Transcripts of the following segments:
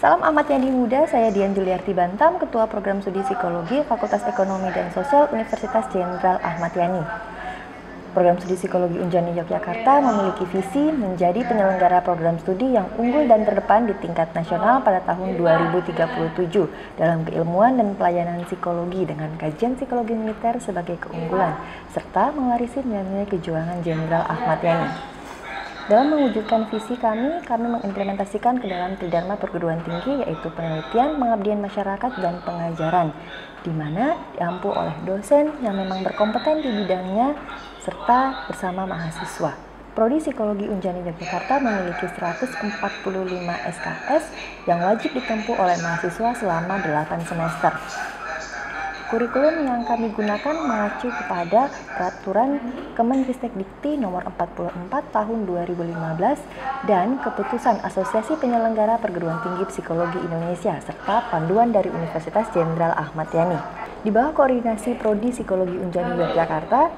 Salam Ahmad Yani Muda, saya Dian Juliarti Bantam, Ketua Program Studi Psikologi Fakultas Ekonomi dan Sosial Universitas Jenderal Ahmad Yani. Program Studi Psikologi Unjani Yogyakarta memiliki visi menjadi penyelenggara program studi yang unggul dan terdepan di tingkat nasional pada tahun 2037 dalam keilmuan dan pelayanan psikologi dengan kajian psikologi militer sebagai keunggulan, serta mewarisi nilai-nilai kejuangan Jenderal Ahmad Yani. Dalam mewujudkan visi kami mengimplementasikan ke dalam tridharma perguruan tinggi, yaitu penelitian, pengabdian masyarakat, dan pengajaran, di mana diampu oleh dosen yang memang berkompeten di bidangnya, serta bersama mahasiswa. Prodi Psikologi Unjani Yogyakarta memiliki 145 SKS yang wajib ditempuh oleh mahasiswa selama 8 semester. Kurikulum yang kami gunakan mengacu kepada Peraturan Kemendikbud Nomor 44 Tahun 2015 dan Keputusan Asosiasi Penyelenggara Perguruan Tinggi Psikologi Indonesia serta panduan dari Universitas Jenderal Ahmad Yani. Di bawah koordinasi Prodi Psikologi Unjani Yogyakarta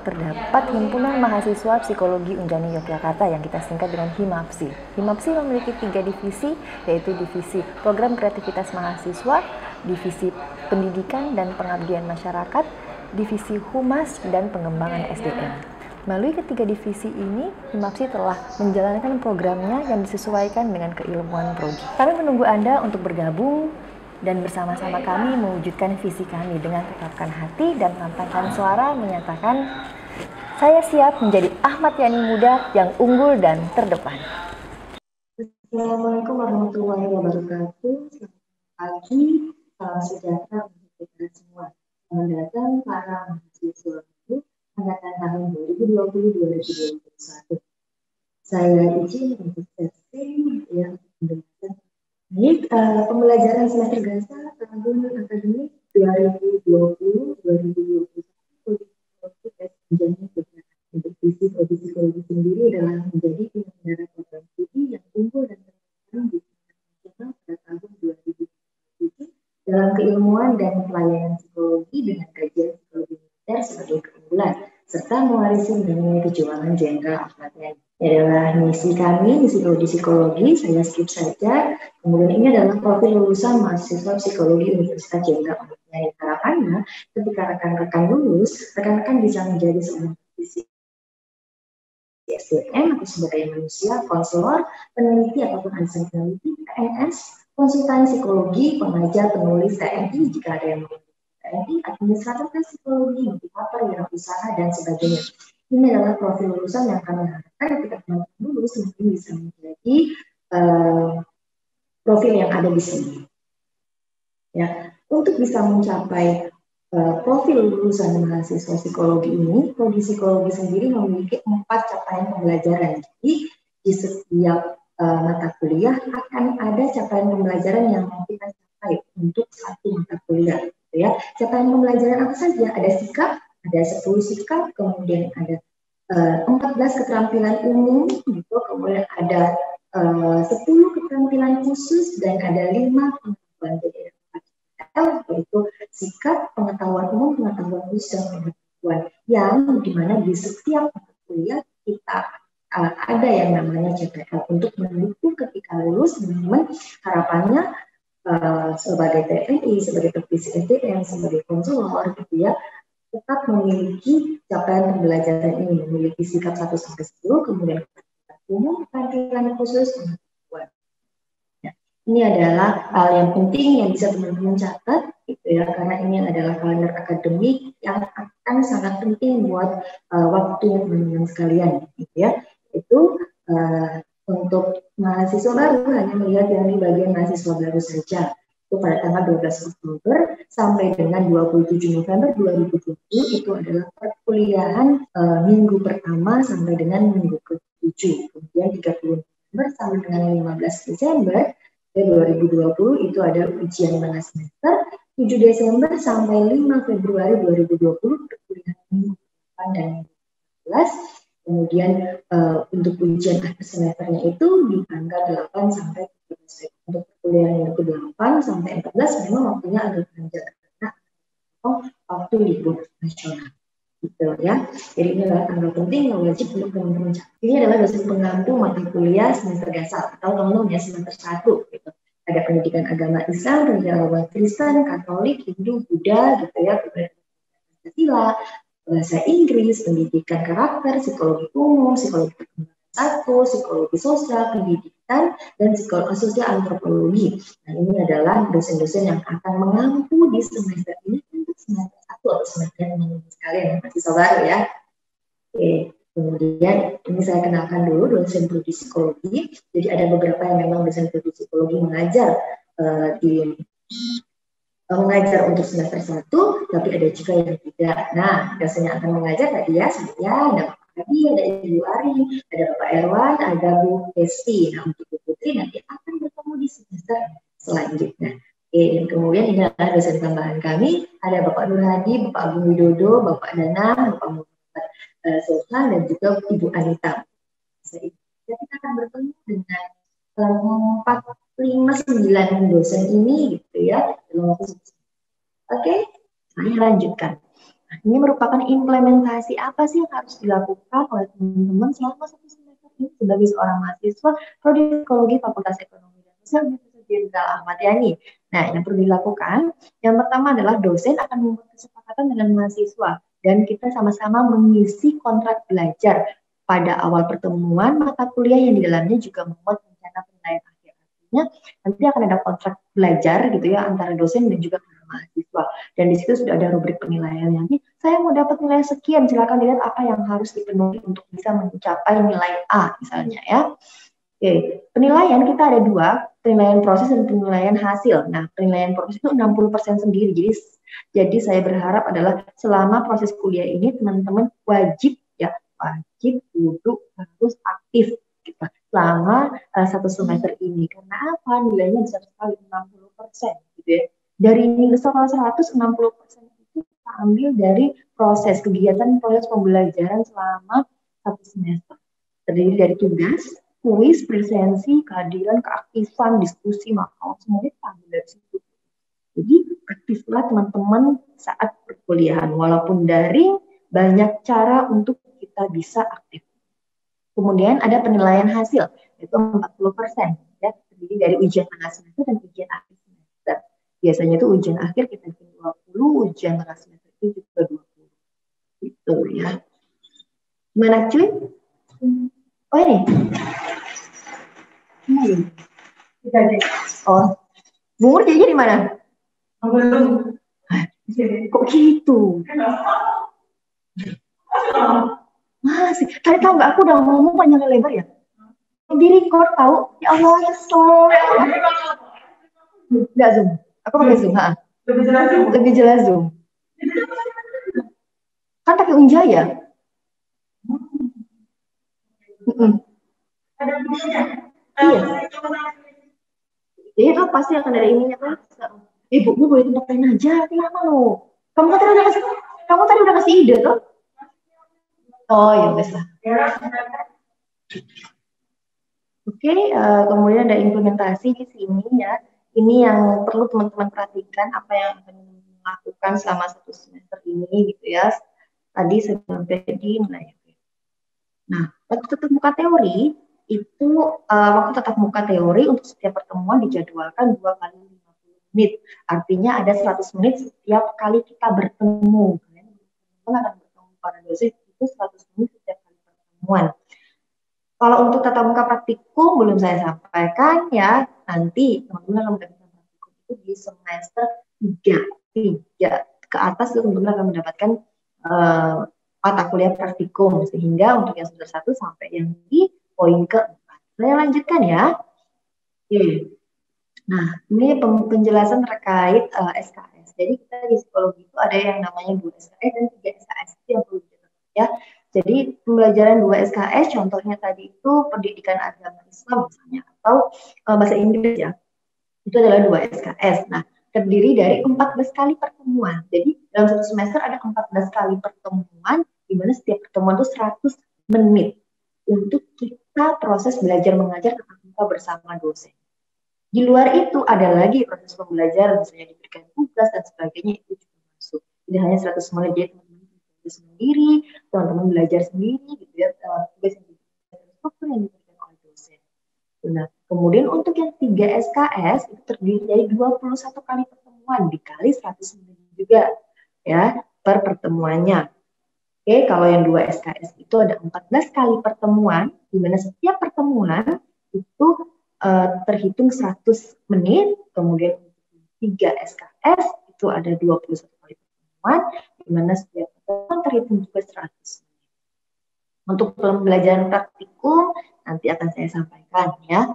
terdapat Himpunan Mahasiswa Psikologi Unjani Yogyakarta yang kita singkat dengan HIMAPSI. HIMAPSI memiliki 3 divisi, yaitu Divisi Program Kreativitas Mahasiswa, Divisi Pendidikan dan Pengabdian Masyarakat, Divisi Humas dan Pengembangan SDM. Melalui ketiga divisi ini, HIMAPSI telah menjalankan programnya yang disesuaikan dengan keilmuan prodi. Kami menunggu Anda untuk bergabung dan bersama-sama kami mewujudkan visi kami dengan tetapkan hati dan lantangkan suara menyatakan, saya siap menjadi Ahmad Yani Muda yang unggul dan terdepan. Assalamualaikum warahmatullahi wabarakatuh. Selamat pagi, salam sejahtera untuk kita semua. Selamat datang para mahasiswa baru angkatan tahun 2020-2021. Saya izin untuk testing yang mendengarkan. Baik, pembelajaran semester dasar tahun akademik 2020-2021 untuk visi prodi psikologi sendiri adalah menjadi penyelenggara program studi yang unggul dan terkenal di nasional pada tahun 2027 dalam keilmuan dan pelayanan psikologi dengan kajian psikologi militer sebagai keunggulan serta mewarisi nilai kejuangan Jenderal Ahmad Yani. Ini adalah misi kami, misi prodi psikologi. Saya skip saja. Kemudian ini adalah profil lulusan mahasiswa psikologi Universitas Jenderal Ahmad Yani. Harapannya ketika rekan-rekan lulus, rekan-rekan bisa menjadi seorang praktisi SDM atau sebagai manusia, konselor, peneliti ataupun asisten peneliti, PNS, konsultan psikologi, pengajar, penulis, TNI jika ada yang mau TNI, administrator psikologi, motivator, wirausaha, dan sebagainya. Ini adalah profil lulusan yang kami harapkan ketika teman-teman lulus mungkin bisa menjadi profil yang ada di sini. Ya, untuk bisa mencapai profil lulusan mahasiswa psikologi ini, prodi psikologi sendiri memiliki 4 capaian pembelajaran. Jadi di setiap mata kuliah akan ada capaian pembelajaran yang mau kita capai untuk satu mata kuliah. Gitu ya. Capaian pembelajaran apa saja? Ada sikap, ada 10 sikap, kemudian ada 14 keterampilan umum, gitu. Kemudian ada 10 keterampilan khusus dan ada 5 pengetahuan jadi yaitu sikap, pengetahuan umum, pengetahuan khusus, dan pengetahuan yang dimana di setiap mata kuliah kita ada yang namanya CPL untuk mendukung ketika lulus teman-teman harapannya sebagai TNI, sebagai praktisi SDM, sebagai konselor gitu ya, tetap memiliki capaian pembelajaran ini, memiliki sikap 1-10, kemudian umum, keterampilan khusus, pengetahuan. Ini adalah hal yang penting yang bisa teman-teman catat, gitu ya, karena ini adalah kalender akademik yang akan sangat penting buat waktu teman-teman sekalian, gitu ya. Itu untuk mahasiswa baru hanya melihat yang di bagian mahasiswa baru saja. Itu pada tanggal 12 Oktober sampai dengan 27 November 2020 itu adalah perkuliahan minggu pertama sampai dengan minggu ke-7. Kemudian 30 November sampai dengan 15 Desember 2020 itu ada ujian tengah semester, 7 Desember sampai 5 Februari 2020 perkuliahan minggu depan dan 14. Kemudian untuk ujian akhir semesternya itu di tanggal 8 sampai 13 Februari. Untuk perkuliahan yang ke-8 sampai 14 memang waktunya agak panjang karena waktu libur nasional. Gitu ya. Jadi ini adalah tanggal penting yang wajib untuk teman-teman catat. Ini adalah dosen pengampu mata kuliah semester dasar atau teman-teman ya semester 1 gitu. Ada pendidikan agama Islam, pendidikan agama Kristen, Katolik, Hindu, Buddha, gitu ya, Pancasila, bahasa Inggris, pendidikan karakter, psikologi umum, psikologi perkembangan satu, psikologi sosial, pendidikan, dan psikologi sosial antropologi. Nah, ini adalah dosen-dosen yang akan mengampu di semester ini untuk semester 1 atau semester yang sekalian, mahasiswa baru ya. Oke, kemudian ini saya kenalkan dulu dosen prodi psikologi. Jadi ada beberapa yang memang dosen prodi psikologi mengajar mengajar untuk semester 1, tapi ada juga yang tidak. Nah, dosen yang akan mengajar tadi ya, saya, ada Pak Adi, ada Ibu Ari, ada Bapak Erwan, ada Bu Hesti. Nah, untuk Bu Putri nanti akan bertemu di semester selanjutnya. Oke, dan kemudian ini adalah dosen tambahan kami, ada Bapak Nur Hadi, Bapak Agung Widodo, Bapak Danang, Bapak Muhammad Sultan, dan juga Ibu Anita. Jadi kita akan bertemu dengan 4, 5, 9 dosen ini gitu ya. Oke, saya lanjutkan. Nah, ini merupakan implementasi apa sih yang harus dilakukan oleh teman-teman selama 1 semester ini sebagai seorang mahasiswa Prodi Psikologi Fakultas Ekonomi dan Sosial Universitas Jenderal Ahmad Yani. Nah, yang perlu dilakukan, yang pertama adalah dosen akan membuat kesepakatan dengan mahasiswa dan kita sama-sama mengisi kontrak belajar. Pada awal pertemuan, mata kuliah yang di dalamnya juga memuat rencana penilaian akhir. Artinya, nanti akan ada kontrak belajar gitu ya antara dosen dan juga mahasiswa. Dan di situ sudah ada rubrik penilaian yang saya mau dapat nilai sekian, silakan lihat apa yang harus dipenuhi untuk bisa mencapai nilai A misalnya ya. Oke, penilaian kita ada 2, penilaian proses dan penilaian hasil. Nah, penilaian proses itu 60% sendiri. Jadi saya berharap adalah selama proses kuliah ini teman-teman wajib duduk harus aktif gitu, selama 1 semester ini. Karena apa? Nilainya besar sekali 60% gitu ya. Dari nilai 100, 60% itu kita ambil dari proses pembelajaran selama 1 semester. Terdiri dari tugas, kuis, presensi, kehadiran, keaktifan, diskusi, makalah, semuanya kita ambil dari situ. Jadi aktiflah teman-teman saat perkuliahan. Walaupun daring, banyak cara untuk kita bisa aktif. Kemudian ada penilaian hasil, yaitu 40%. Ya, terdiri dari ujian tengah semester dan ujian akhir semester. Biasanya itu ujian akhir kita bikin 20, ujian tengah semester itu juga 20. Gitu ya. Gimana cuy? Oh ini. Kita cek. Oh. Bungur jadi di mana? Kok gitu? Masih. Tadi tahu nggak aku udah ngomong panjang lebar ya? Di record tahu? Ya Allah, nyesel. Nggak Zoom. Aku pakai Zoom. Lebih jelas Zoom. Lebih jelas Zoom. Kan pakai Unjaya. Ada videonya. Iya. Jadi itu pasti akan ada ininya kan. Ibu boleh tembakin aja, kenapa lo? Kamu tadi udah kasih ide tuh. Oh ya bisa. Oke, kemudian ada implementasi di sini ya. Ini yang perlu teman-teman perhatikan apa yang akan dilakukan selama 1 semester ini gitu ya. Tadi sampai di nilai. Nah, waktu tetap muka teori itu waktu tetap muka teori untuk setiap pertemuan dijadwalkan 2 kali 50 menit. Artinya ada 100 menit setiap kali kita bertemu. Teman-teman akan bertemu pada dosen itu 100 menit setiap kali pertemuan. Kalau untuk tatap muka praktikum belum saya sampaikan ya, nanti teman-teman akan mendapatkan praktikum itu di semester 3 ke atas itu teman-teman akan mendapatkan mata kuliah praktikum, sehingga untuk yang semester 1 sampai yang di poin ke-4. Saya lanjutkan ya. Oke. Nah, ini penjelasan terkait SKS. Jadi kita di psikologi itu ada yang namanya 2 SKS dan 3 SKS itu yang perlu dicatat ya. Jadi pembelajaran 2 SKS contohnya tadi itu pendidikan agama Islam misalnya atau bahasa Inggris ya. Itu adalah 2 SKS. Nah, terdiri dari 14 kali pertemuan. Jadi dalam 1 semester ada 14 kali pertemuan di mana setiap pertemuan itu 100 menit untuk kita proses belajar mengajar tatap muka bersama dosen. Di luar itu ada lagi proses pembelajaran, misalnya diberikan tugas dan sebagainya, itu juga masuk. Tidak hanya 100 menit, jadi teman-teman belajar sendiri, teman-teman belajar sendiri, gitu ya, tugas yang diberikan struktur yang diberikan oleh dosen. Nah, kemudian untuk yang 3 SKS itu terdiri dari 21 kali pertemuan dikali 100 menit juga ya per pertemuannya. Oke, kalau yang 2 SKS itu ada 14 kali pertemuan, di mana setiap pertemuan itu terhitung 100 menit, kemudian 3 SKS itu ada 21 kali pertemuan, di mana setiap pertemuan terhitung juga 100 menit. Untuk pembelajaran praktikum, nanti akan saya sampaikan ya.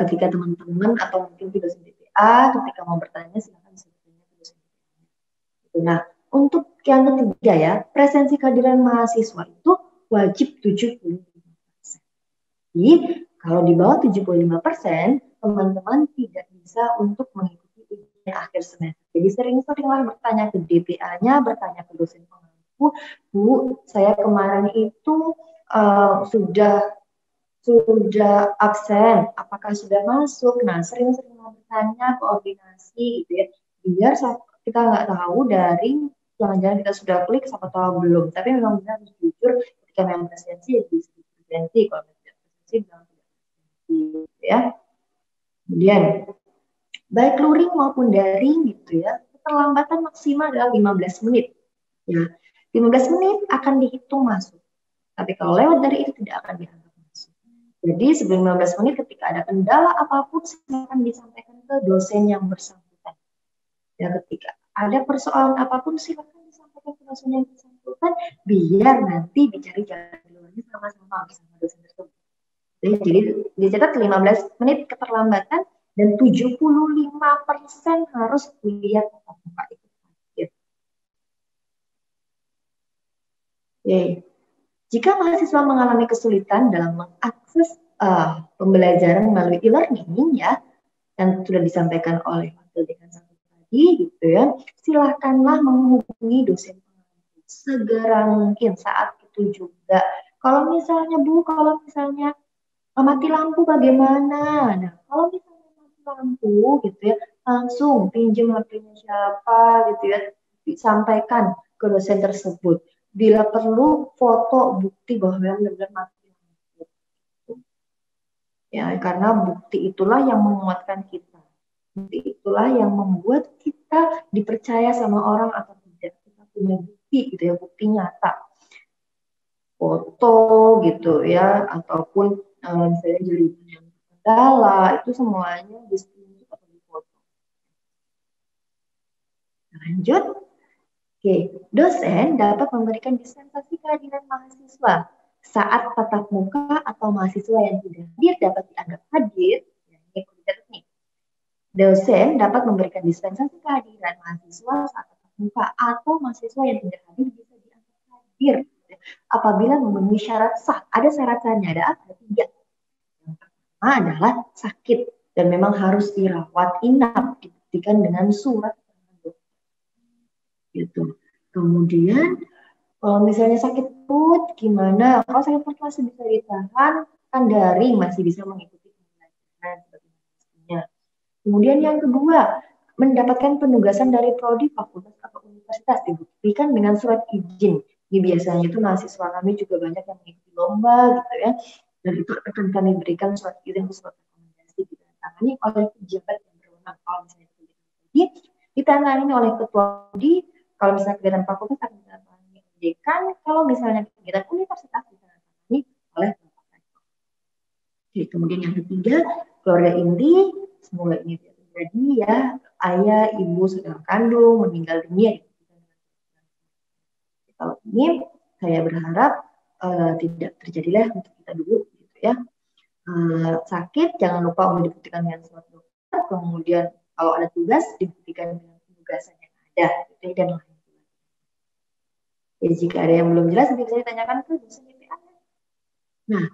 Ketika teman-teman atau mungkin dosen DPA, ketika mau bertanya, silakan bertanya ke dosen DPA. Nah, untuk yang ketiga ya, presensi kehadiran mahasiswa itu wajib 75%. Jadi, kalau di bawah 75%, teman-teman tidak bisa untuk mengikuti ujian akhir semester. Jadi sering-seringlah bertanya ke DPA-nya, bertanya ke dosen pengampu, Bu, saya kemarin itu sudah absen, apakah sudah masuk? Nah, sering-sering bertanya koordinasi, gitu ya. Biar kita nggak tahu dari jangan-jangan kita sudah klik, siapa tahu belum. Tapi memang benar harus jujur, ketika memang presensi, ya bisa presensi, kalau tidak presensi, bilang tidak presensi, gitu ya. Kemudian, baik luring maupun daring, gitu ya, keterlambatan maksimal adalah 15 menit. Ya, 15 menit akan dihitung masuk. Tapi kalau lewat dari itu tidak akan dianggap. Jadi sebelum 15 menit ketika ada kendala apapun silakan disampaikan ke dosen yang bersangkutan. Ya, ketika ada persoalan apapun silakan disampaikan ke dosen yang bersangkutan biar nanti dicari jalan keluarnya sama-sama bersama dosen tersebut. Jadi dicatat 15 menit keterlambatan dan 75% harus kuliah tatap muka itu. Oke. Jika mahasiswa mengalami kesulitan dalam mengakses pembelajaran melalui e-learning ya, yang sudah disampaikan oleh Wakil Dekan satu tadi, gitu ya, silakanlah menghubungi dosen pengampu segera mungkin saat itu juga. Kalau misalnya Bu, kalau misalnya mati lampu bagaimana? Nah, kalau misalnya mati lampu, gitu ya, langsung pinjam HP-nya siapa, gitu ya, disampaikan ke dosen tersebut. Bila perlu foto bukti bahwa memang benar-benar mati lampu. Ya, karena bukti itulah yang menguatkan kita. Bukti itulah yang membuat kita dipercaya sama orang atau tidak. Kita punya bukti gitu ya, bukti nyata. Foto gitu ya, ataupun misalnya jaringan yang kendala, itu semuanya ditunjuk atau difoto. Lanjut. Oke, dosen dapat memberikan dispensasi kehadiran mahasiswa saat tatap muka atau mahasiswa yang tidak hadir dapat dianggap hadir. Ini dosen dapat memberikan dispensasi kehadiran mahasiswa saat tatap muka atau mahasiswa yang tidak hadir bisa dianggap hadir apabila memenuhi syarat sah. Ada syarat-syaratnya, ada apa? 3. Yang pertama adalah sakit dan memang harus dirawat inap, dibuktikan dengan surat gitu. Kemudian kalau misalnya sakit perut gimana? Kalau sakit perut masih bisa ditahan, kan daring masih bisa mengikuti pembelajaran seperti mestinya. Kemudian yang kedua, mendapatkan penugasan dari prodi, fakultas atau universitas dibuktikan dengan surat izin. Ini biasanya itu mahasiswa kami juga banyak yang mengikuti lomba gitu ya. Dan itu akan kami berikan surat izin, surat rekomendasi ditandatangani oleh pejabat yang berwenang. Kalau misalnya ditandatangani oleh ketua prodi. Kalau misalnya kegiatan fakultas akan ditandatangani oleh dekan, kalau misalnya kegiatan universitas ditandatangani oleh bapak rektor. Jadi kemudian yang ketiga, keluarga inti, semoga ini tidak terjadi ya, ayah, ibu, saudara kandung meninggal dunia. Kalau ini saya berharap tidak terjadilah untuk kita dulu, gitu ya. Sakit jangan lupa untuk dibuktikan dengan surat dokter, kemudian kalau ada tugas dibuktikan dengan penugasan yang ada, gitu, dan lain. Ya, jika ada yang belum jelas, bisa ditanyakan ke dosen DPA. Nah,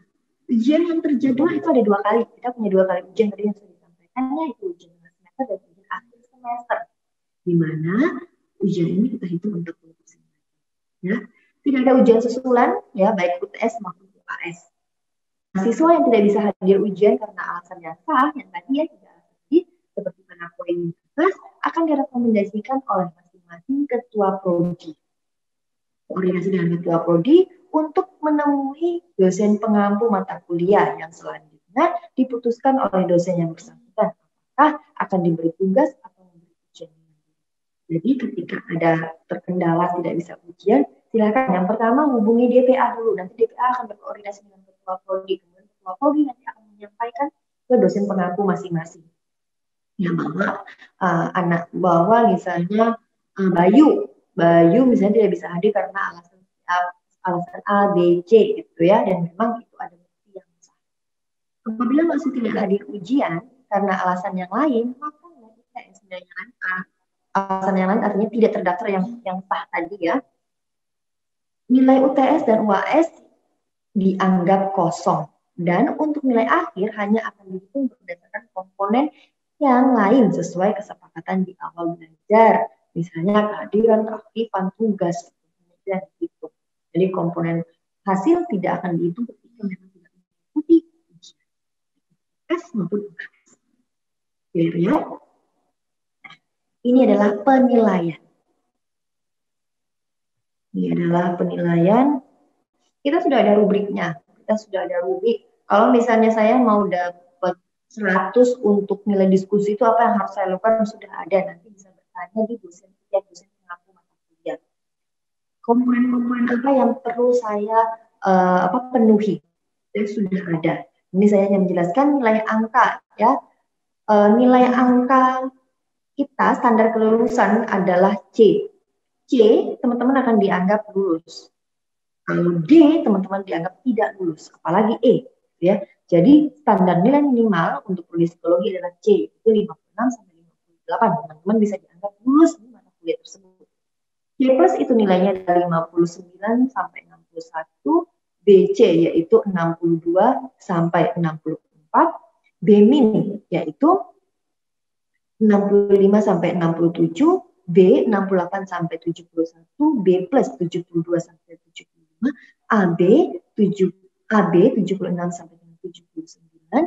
ujian yang terjadwal itu ada 2 kali. Kita punya 2 kali ujian tadi yang sudah disampaikan, yaitu ujian semester dan ujian akhir semester. Di mana ujian ini kita hitung 40%. Ya, tidak ada ujian susulan, ya baik UTS maupun UAS. Mahasiswa yang tidak bisa hadir ujian karena alasan yang sah, yang tadi ya tidak hadir, seperti mana poin tugas, akan direkomendasikan oleh masing-masing ketua prodi. Koordinasi dengan ketua prodi untuk menemui dosen pengampu mata kuliah yang selanjutnya mana diputuskan oleh dosen yang bersangkutan apakah akan diberi tugas atau memberi ujian. Jadi ketika ada terkendala tidak bisa ujian, silakan yang pertama hubungi DPA dulu. Nanti DPA akan berkoordinasi dengan ketua prodi. Kemudian ketua prodi nanti akan menyampaikan ke dosen pengaku masing-masing. Ya bahwa misalnya Bayu misalnya tidak bisa hadir karena alasan A, B, C gitu ya, dan memang itu ada bukti yang sah. Apabila masih tidak hadir ujian karena alasan yang lain, maka UTS yang alasan yang lain artinya tidak terdaftar yang sah tadi ya. Nilai UTS dan UAS dianggap kosong dan untuk nilai akhir hanya akan dihitung berdasarkan komponen yang lain sesuai kesepakatan di awal belajar, misalnya kehadiran, keaktifan, tugas, dan gitu. Jadi komponen hasil tidak akan dihitung ketika memang tidak mengikuti ujian. S maupun UAS. Clear ya? Ini adalah penilaian. Ini adalah penilaian. Kita sudah ada rubriknya. Kalau misalnya saya mau dapat 100 untuk nilai diskusi itu apa yang harus saya lakukan, sudah ada. Nanti bisa bertanya di dosen pengaku mata kuliah. Komponen-komponen apa yang perlu saya penuhi? Sudah ada. Ini saya hanya menjelaskan nilai angka ya. Nilai angka kita standar kelulusan adalah C. C teman-teman akan dianggap lulus. Kalau D teman-teman dianggap tidak lulus, apalagi E ya. Jadi standar nilai minimal untuk prodi psikologi adalah C, itu 56 sampai 58. Teman-teman bisa dianggap lulus di mata kuliah tersebut. C plus itu nilainya dari 59 sampai 61, BC yaitu 62 sampai 64, B min yaitu 65 sampai 67, B 68 sampai 71, B plus 72 sampai 75, AB 76 sampai 79,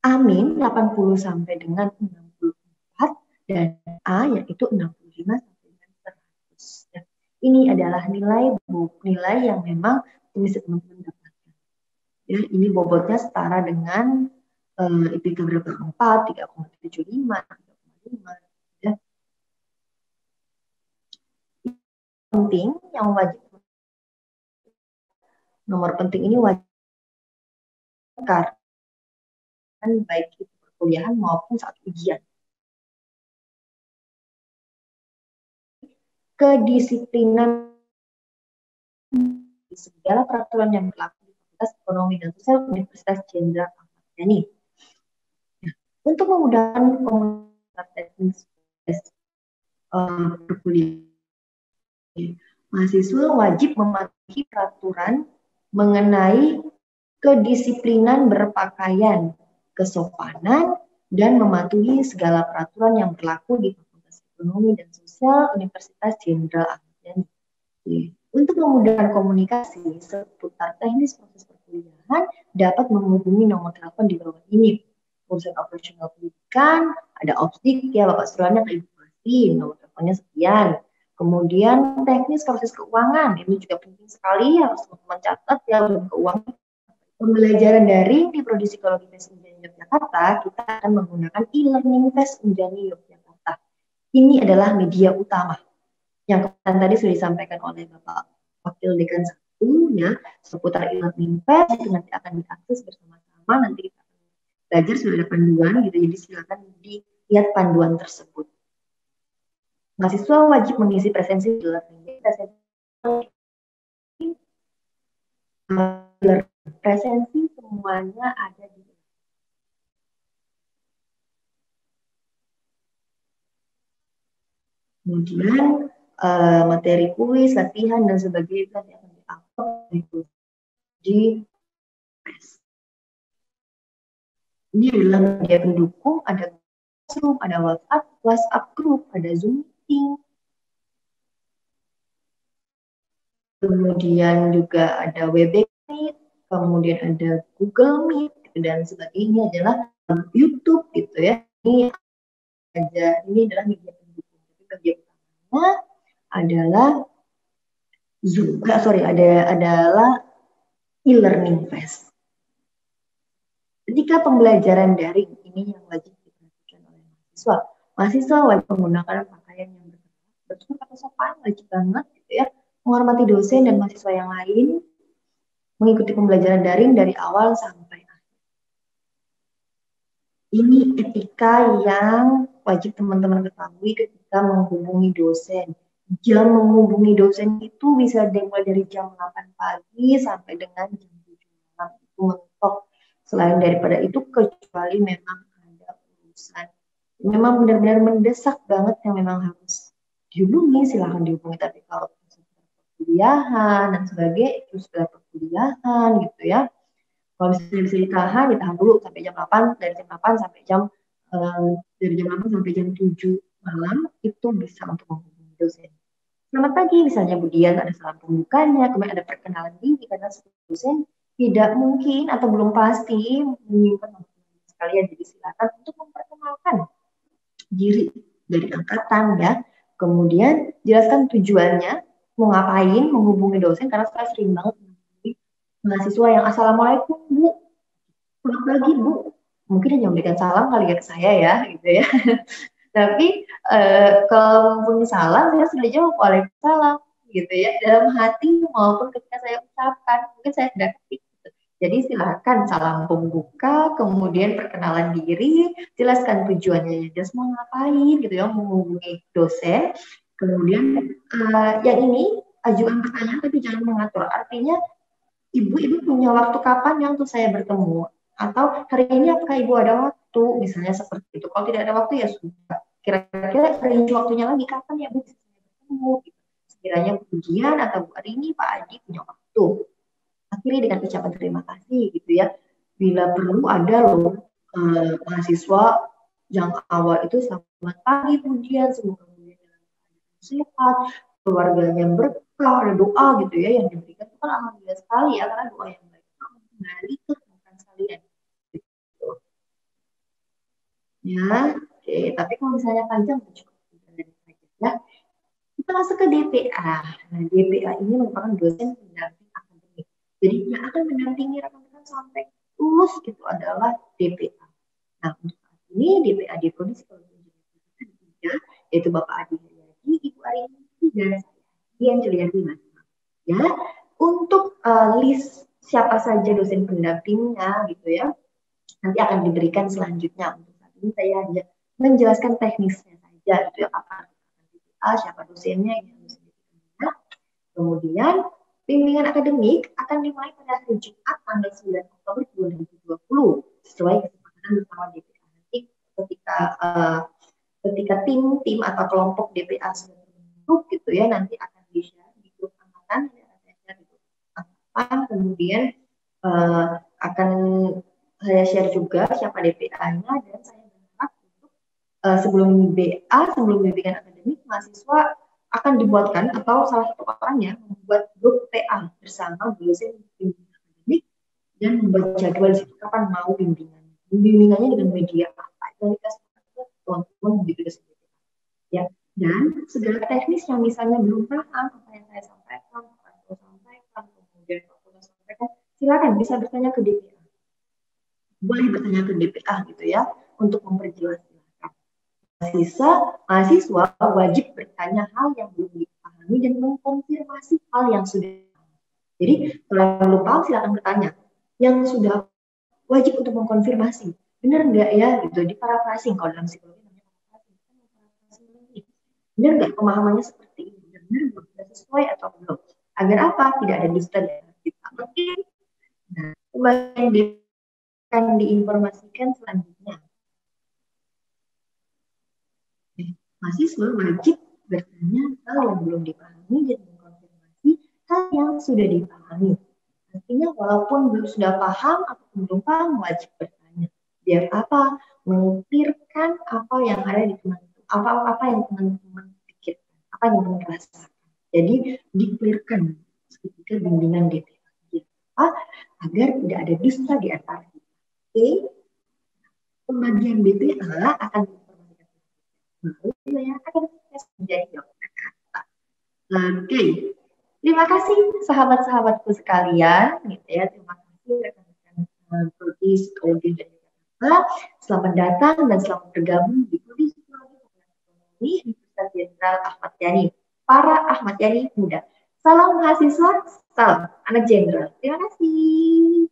Amin 80 sampai dengan 64, dan A yaitu 65 sampai dengan 100. Ya. Ini adalah nilai yang memang bisa teman-teman dapatkan. Ya, ini bobotnya setara dengan IPK berapa? 4, 3,75, 3,5. Ya. Penting yang wajib. Nomor penting ini wajib karena baik itu perkuliahan maupun saat ujian. Kedisiplinan di segala peraturan yang berlaku di Fakultas Ekonomi dan Sosial Universitas Jenderal Ahmad Yani. Untuk memudahkan komunikasi teknis perkuliahan, mahasiswa wajib mematuhi peraturan mengenai kedisiplinan berpakaian, kesopanan, dan mematuhi segala peraturan yang berlaku di Fakultas Ekonomi dan Sosial Universitas Jenderal Ahmad Yani. Untuk memudahkan komunikasi seputar teknis proses perkuliahan, dapat menghubungi nomor telepon di bawah ini. Urusan operasional pendidikan, ada OPSDIK ya, Bapak Suruhannya ke Ibu Pasti, nomor teleponnya sekian. Kemudian teknis proses keuangan, ini juga penting sekali, harus mencatat ya keuangan. Pembelajaran daring di Prodi Psikologi FES Unjani Yogyakarta, kita akan menggunakan e-learning FES Unjani Yogyakarta. Ini adalah media utama yang tadi sudah disampaikan oleh Bapak Wakil Dekan 1 ya, seputar e-learning FES itu nanti akan diakses bersama-sama, nanti kita belajar sudah ada panduan gitu, jadi silakan dilihat panduan tersebut. Mahasiswa wajib mengisi presensi e-learning. Presensi semuanya ada di kemudian materi kuis, latihan dan sebagainya yang akan diupload di PES. Ini adalah media pendukung, ada Zoom, ada WhatsApp group, ada Zoom meeting. Kemudian juga ada Webex Meet, kemudian ada Google Meet, dan sebagainya adalah YouTube gitu ya. Ini adalah media pendukung. Media utamanya adalah Zoom, adalah e-learning FES. Ketika pembelajaran daring ini yang wajib diperhatikan oleh mahasiswa. Mahasiswa wajib menggunakan pakaian yang bertutur kata sopan, wajib banget gitu ya, menghormati dosen dan mahasiswa yang lain, mengikuti pembelajaran daring dari awal sampai akhir. Ini etika yang wajib teman-teman ketahui ketika menghubungi dosen. Jam menghubungi dosen itu bisa dimulai dari jam 8 pagi sampai dengan jam 7 malam. Itu mentok. Selain daripada itu, kecuali memang ada urusan memang benar-benar mendesak banget yang memang harus dihubungi, silahkan dihubungi. Tapi kalau perkuliahan dan sebagainya, itu sudah perkuliahan gitu ya. Kalau misalnya bisa ditahan dulu sampai jam 8, dari jam 8 sampai dari jam 8 sampai jam 7 malam, itu bisa untuk menghubungi dosen. Selamat pagi, misalnya Budian ada salam pembukanya, kemudian ada perkenalan diri, karena dosen tidak mungkin atau belum pasti menyimpan teman-teman sekalian, jadi silakan untuk memperkenalkan diri dari angkatan ya. Kemudian jelaskan tujuannya, mau ngapain, menghubungi dosen, karena saya sering banget mahasiswa yang assalamualaikum Bu, selamat pagi Bu, mungkin hanya memberikan salam kali ya ke saya ya gitu ya. Tapi kalau punya salam saya sudah jawab waalaikumsalam gitu ya, dalam hati maupun ketika saya ucapkan mungkin saya tidak ketik gitu. Jadi silakan salam pembuka, kemudian perkenalan diri, jelaskan tujuannya, just mau ngapain gitu ya, menghubungi dosen. Kemudian yang ini ajukan pertanyaan tapi jangan mengatur, artinya Ibu punya waktu kapan yang untuk saya bertemu? Atau hari ini apakah Ibu ada waktu? Misalnya seperti itu. Kalau tidak ada waktu ya sudah. Kira-kira range waktunya lagi kapan ya Bu bisa bertemu? Sekiranya ujian atau Bu hari ini Pak Adi punya waktu. Akhiri dengan ucapan terima kasih gitu ya. Bila perlu ada loh mahasiswa yang awal itu selamat pagi ujian, semoga ujian sehat, keluarganya berkah, ada doa gitu ya yang diberikan itu kan alhamdulillah sekali ya, karena doa yang baik kembali ke bukan sekalian gitu. Ya, oke. Tapi kalau misalnya panjang cukup ya. Kita masuk ke DPA. Nah, DPA ini merupakan dosen pendamping akademik. Jadi yang akan mendampingi rekan-rekan sampai lulus itu adalah DPA. Nah, untuk saat ini DPA di Prodi Psikologi Indonesia yaitu Bapak Adi Haryadi, Ibu Arini, dan saya, Dian Julianti Mas. Ya, untuk list siapa saja dosen pendampingnya gitu ya, nanti akan diberikan selanjutnya. Untuk saat ini saya hanya menjelaskan teknisnya saja gitu ya, apa siapa dosennya, kemudian bimbingan akademik akan dimulai pada hari Jumat tanggal 9 Oktober 2020 sesuai kesepakatan bersama DPA. Nanti ketika tim atau kelompok DPA sudah terbentuk gitu ya, nanti akan di-share di grup angkatan, kemudian akan saya share juga siapa DPA-nya, dan saya berharap untuk sebelum bimbingan akademik, mahasiswa akan dibuatkan atau salah satu orangnya membuat grup TA bersama dosen bimbingan akademik dan membuat jadwal kapan mau bimbingannya dengan media apa yang dikasih teman-teman begitu ya. Dan segala teknis yang misalnya belum paham apa yang saya sampaikan, kemudian silakan bisa bertanya ke DPA. Boleh bertanya ke DPA gitu ya untuk memperjelas. Mahasiswa wajib bertanya hal yang belum dipahami dan mengkonfirmasi hal yang sudah dipahami. Jadi kalau belum paham silakan bertanya. Yang sudah wajib untuk mengkonfirmasi, benar nggak ya gitu, di paraphrasing kalau dalam psikologi namanya paraphrasing. Benar nggak pemahamannya seperti ini, benar nggak sesuai atau belum, agar apa, tidak ada dusta dan kita mungkin. Nah, kembali akan diinformasikan selanjutnya. Mahasiswa wajib bertanya hal yang belum dipahami dan mengkonfirmasi hal yang sudah dipahami. Artinya walaupun belum sudah paham atau belum paham, wajib bertanya. Biar apa? Mengukirkan apa yang ada di teman-teman, apa yang teman-teman pikirkan, apa yang teman-teman rasakan. Jadi diklirkan ketika bimbingan DPA agar tidak ada dusta di antara kita. Oke? Pembagian DPA akan saya akan menjadi dokter. Oke, terima kasih sahabat-sahabatku sekalian, gitu ya. Terima kasih rekan-rekan Prodi Psikologi dan Yogyakarta. Selamat datang dan selamat bergabung di Prodi Psikologi Ekonomi Universitas Jenderal Ahmad Yani. Para Ahmad Yani muda. Salam mahasiswa, salam anak jenderal. Terima kasih.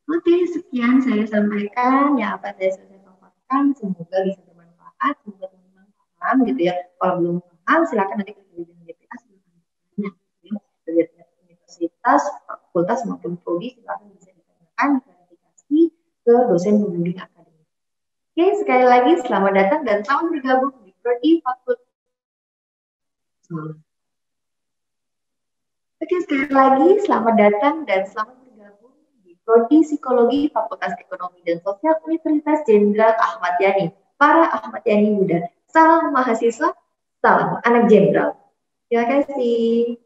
Oke, sekian saya sampaikan yang akan saya paparkan. Semoga bisa bermanfaat, semoga teman-teman paham gitu ya. Kalau belum paham, silakan nanti ke DPA dari universitas, fakultas maupun prodi, silakan bisa ditanyakan, klarifikasi ke dosen pembimbing akademik. Oke, sekali lagi selamat datang dan selamat bergabung di prodi fakultas. Oke, sekali lagi selamat datang dan selamat bergabung di Prodi Psikologi Fakultas Ekonomi dan Sosial Universitas Jenderal Ahmad Yani. Para Ahmad Yani muda, salam mahasiswa, salam anak jenderal. Terima kasih.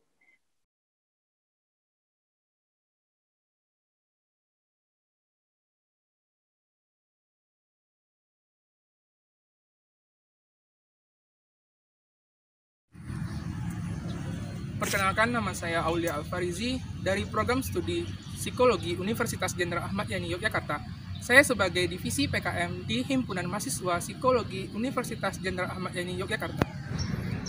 Perkenalkan, nama saya Aulia Alfarizi dari Program Studi Psikologi Universitas Jenderal Ahmad Yani Yogyakarta. Saya sebagai Divisi PKM di Himpunan Mahasiswa Psikologi Universitas Jenderal Ahmad Yani Yogyakarta.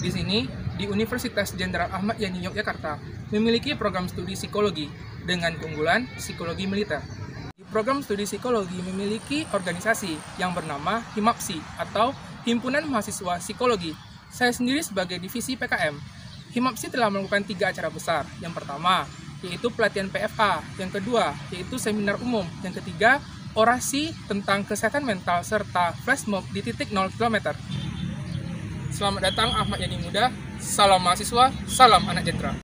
Di sini, di Universitas Jenderal Ahmad Yani Yogyakarta memiliki program studi psikologi dengan keunggulan psikologi militer. Di program studi psikologi memiliki organisasi yang bernama HIMAPSI atau Himpunan Mahasiswa Psikologi. Saya sendiri sebagai Divisi PKM. HIMAPSI telah melakukan 3 acara besar. Yang pertama, yaitu pelatihan PFA. Yang kedua, yaitu seminar umum. Yang ketiga, orasi tentang kesehatan mental serta flash mob di titik 0 km. Selamat datang Ahmad Yani Muda, salam mahasiswa, salam anak jenderal.